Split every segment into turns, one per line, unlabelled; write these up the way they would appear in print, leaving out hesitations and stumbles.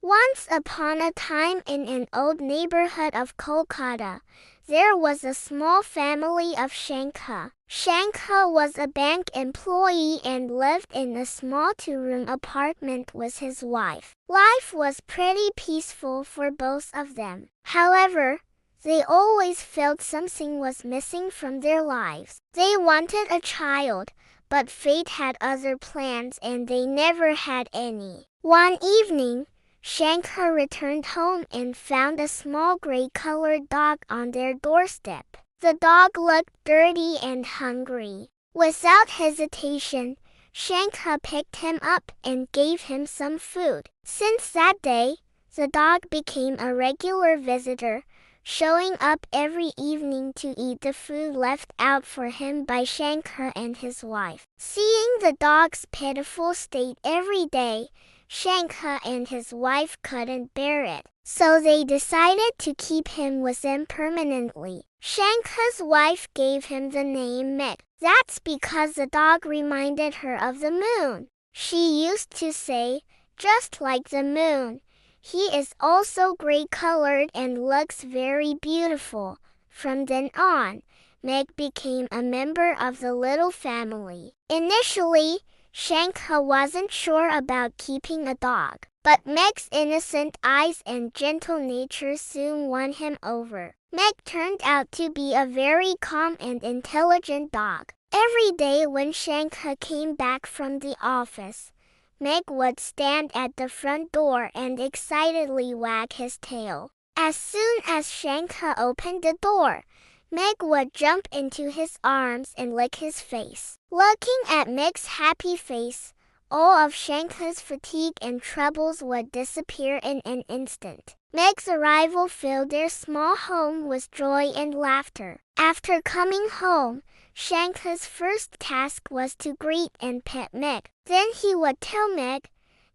Once upon a time in an old neighborhood of Kolkata, there was a small family of Shankha. Shankha was a bank employee and lived in a small two-room apartment with his wife. Life was pretty peaceful for both of them. However, they always felt something was missing from their lives. They wanted a child, but fate had other plans and they never had any. One evening, Shankha returned home and found a small gray-colored dog on their doorstep. The dog looked dirty and hungry. Without hesitation, Shankha picked him up and gave him some food. Since that day, the dog became a regular visitor, showing up every evening to eat the food left out for him by Shankha and his wife. Seeing the dog's pitiful state every day, Shankha and his wife couldn't bear it, so they decided to keep him with them permanently. Shankha's wife gave him the name Megh. That's because the dog reminded her of the moon. She used to say, "Just like the moon, he is also gray-colored and looks very beautiful." From then on, Megh became a member of the little family. Initially, Shankha wasn't sure about keeping a dog, but Megh's innocent eyes and gentle nature soon won him over. Megh turned out to be a very calm and intelligent dog. Every day when Shankha came back from the office, Megh would stand at the front door and excitedly wag his tail. As soon as Shankha opened the door, Megh would jump into his arms and lick his face. Looking at Megh's happy face, all of Shankha's fatigue and troubles would disappear in an instant. Megh's arrival filled their small home with joy and laughter. After coming home, Shankha's first task was to greet and pet Megh. Then he would tell Megh,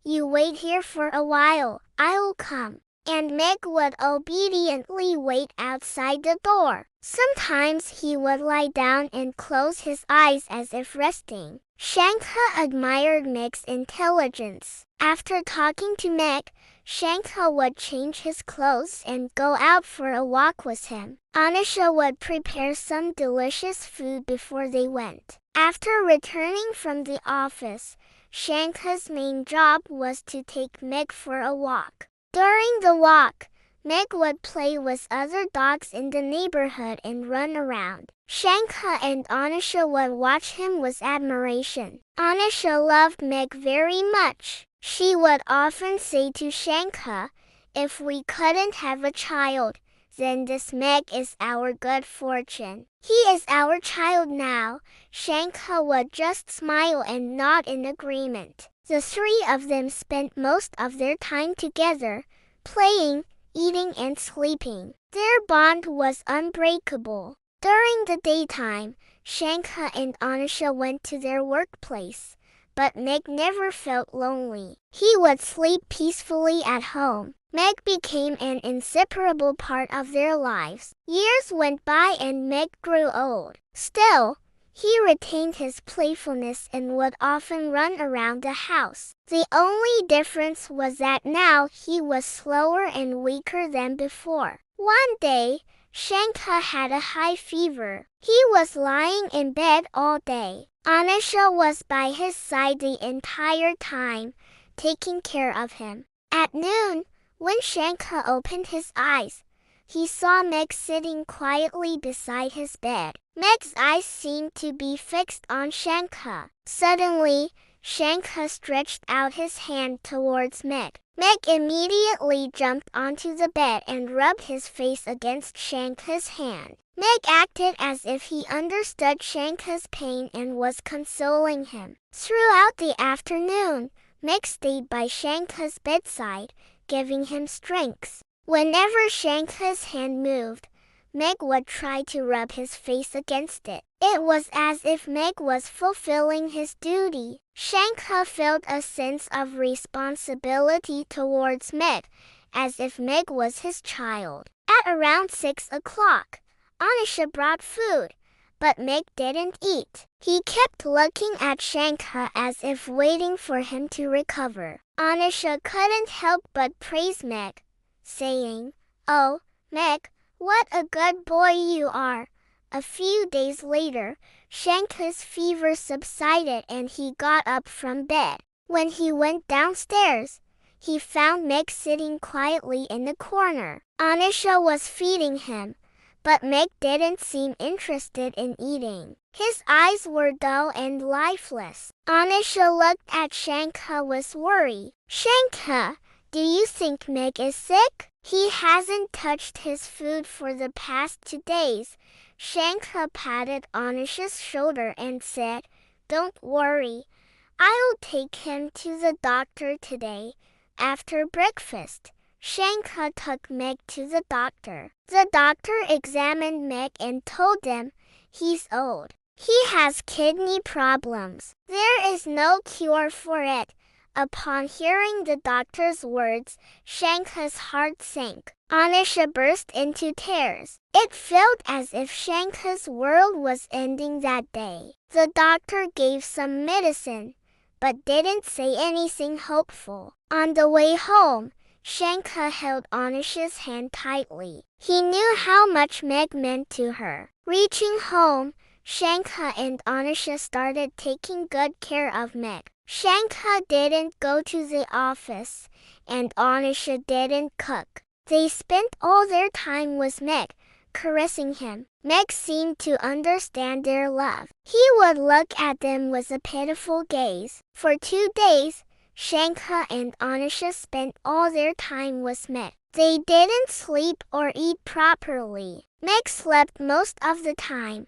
"You wait here for a while, I'll come." And Megh would obediently wait outside the door. Sometimes he would lie down and close his eyes as if resting. Shankha admired Megh's intelligence. After talking to Megh, Shankha would change his clothes and go out for a walk with him. Onisha would prepare some delicious food before they went. After returning from the office, Shankha's main job was to take Megh for a walk. During the walk, Megh would play with other dogs in the neighborhood and run around. Shankha and Onisha would watch him with admiration. Onisha loved Megh very much. She would often say to Shankha, "If we couldn't have a child, then this Megh is our good fortune. He is our child now." Shankha would just smile and nod in agreement. The three of them spent most of their time together, playing, eating and sleeping. Their bond was unbreakable. During the daytime, Shankha and Onisha went to their workplace, but Megh never felt lonely. He would sleep peacefully at home. Megh became an inseparable part of their lives. Years went by and Megh grew old. Still, he retained his playfulness and would often run around the house. The only difference was that now he was slower and weaker than before. One day, Shankha had a high fever. He was lying in bed all day. Onisha was by his side the entire time, taking care of him. At noon, when Shankha opened his eyes, he saw Megh sitting quietly beside his bed. Megh's eyes seemed to be fixed on Shankha. Suddenly, Shankha stretched out his hand towards Megh. Megh immediately jumped onto the bed and rubbed his face against Shankha's hand. Megh acted as if he understood Shankha's pain and was consoling him. Throughout the afternoon, Megh stayed by Shankha's bedside, giving him strength. Whenever Shankha's hand moved, Megh would try to rub his face against it. It was as if Megh was fulfilling his duty. Shankha felt a sense of responsibility towards Megh, as if Megh was his child. At around 6 o'clock, Onisha brought food. but Megh didn't eat. He kept looking at Shankha as if waiting for him to recover. Onisha couldn't help but praise Megh, saying, "Oh, Megh, what a good boy you are." A few days later, Shankha's fever subsided and he got up from bed. When he went downstairs, he found Megh sitting quietly in the corner. Onisha was feeding him, but Megh didn't seem interested in eating. His eyes were dull and lifeless. Onisha looked at Shankha with worry. "Shankha, do you think Megh is sick? He hasn't touched his food for the past 2 days." Shankha patted Onisha's shoulder and said, "Don't worry. I'll take him to the doctor today." After breakfast, Shankha took Megh to the doctor. The doctor examined Megh and told them, "He's old. He has kidney problems. There is no cure for it." Upon hearing the doctor's words, Shankha's heart sank. Onisha burst into tears. It felt as if Shankha's world was ending that day. The doctor gave some medicine, but didn't say anything hopeful. On the way home, Shankha held Onisha's hand tightly. He knew how much Megh meant to her. Reaching home, Shankha and Onisha started taking good care of Megh. Shankha didn't go to the office, and Onisha didn't cook. They spent all their time with Megh, caressing him. Megh seemed to understand their love. He would look at them with a pitiful gaze. For 2 days, Shankha and Onisha spent all their time with Megh. They didn't sleep or eat properly. Megh slept most of the time,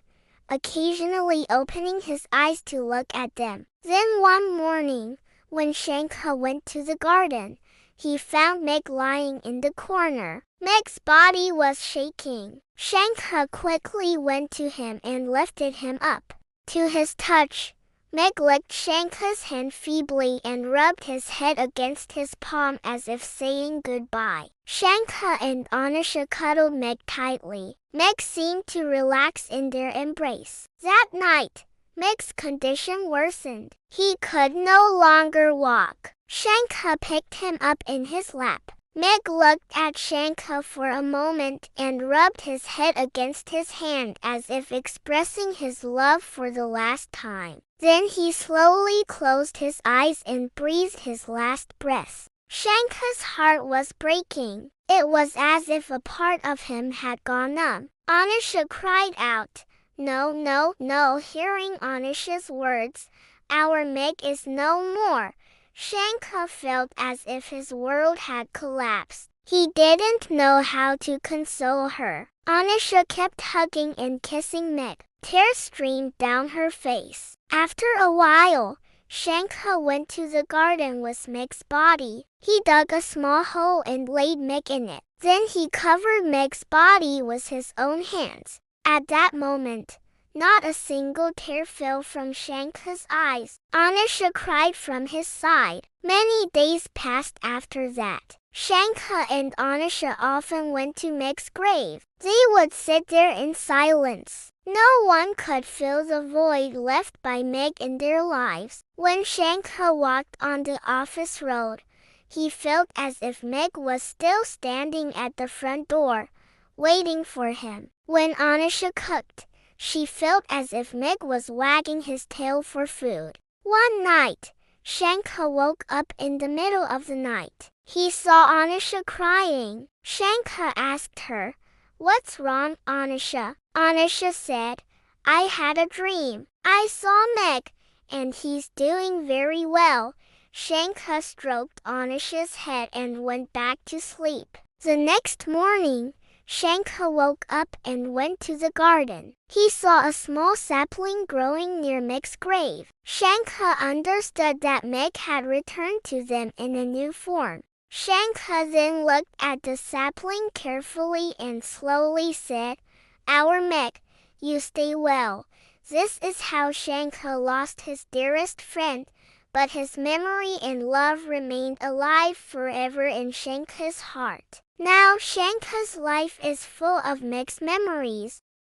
occasionally opening his eyes to look at them. Then one morning, when Shankha went to the garden, he found Megh lying in the corner. Megh's body was shaking. Shankha quickly went to him and lifted him up. To his touch, Megh licked Shankha's hand feebly and rubbed his head against his palm as if saying goodbye. Shankha and Onisha cuddled Megh tightly. Megh seemed to relax in their embrace. That night, Megh's condition worsened. He could no longer walk. Shankha picked him up in his lap. Megh looked at Shankha for a moment and rubbed his head against his hand as if expressing his love for the last time. Then he slowly closed his eyes and breathed his last breath. Shankha's heart was breaking. It was as if a part of him had gone numb. Onisha cried out, "No, no, no!" Hearing Onisha's words, "Our Megh is no more." Shankha felt as if his world had collapsed. He didn't know how to console her. Onisha kept hugging and kissing Megh. Tears streamed down her face. After a while, Shankha went to the garden with Megh's body. He dug a small hole and laid Megh in it. Then he covered Megh's body with his own hands. At that moment, not a single tear fell from Shankha's eyes. Onisha cried from his side. Many days passed after that. Shankha and Onisha often went to Megh's grave. They would sit there in silence. No one could fill the void left by Megh in their lives. When Shankha walked on the office road, he felt as if Megh was still standing at the front door, waiting for him. When Onisha cooked, she felt as if Megh was wagging his tail for food. One night, Shankha woke up in the middle of the night. He saw Onisha crying. Shankha asked her, "What's wrong, Onisha?" Onisha said, "I had a dream. I saw Megh, and he's doing very well." Shankha stroked Onisha's head and went back to sleep. The next morning, Shankha woke up and went to the garden. He saw a small sapling growing near Megh's grave. Shankha understood that Megh had returned to them in a new form. Shankha then looked at the sapling carefully and slowly said, "Our Megh, you stay well." This is how Shankha lost his dearest friend, but his memory and love remained alive forever in Shankha's heart. Now Shankha's life is full of Megh's memories.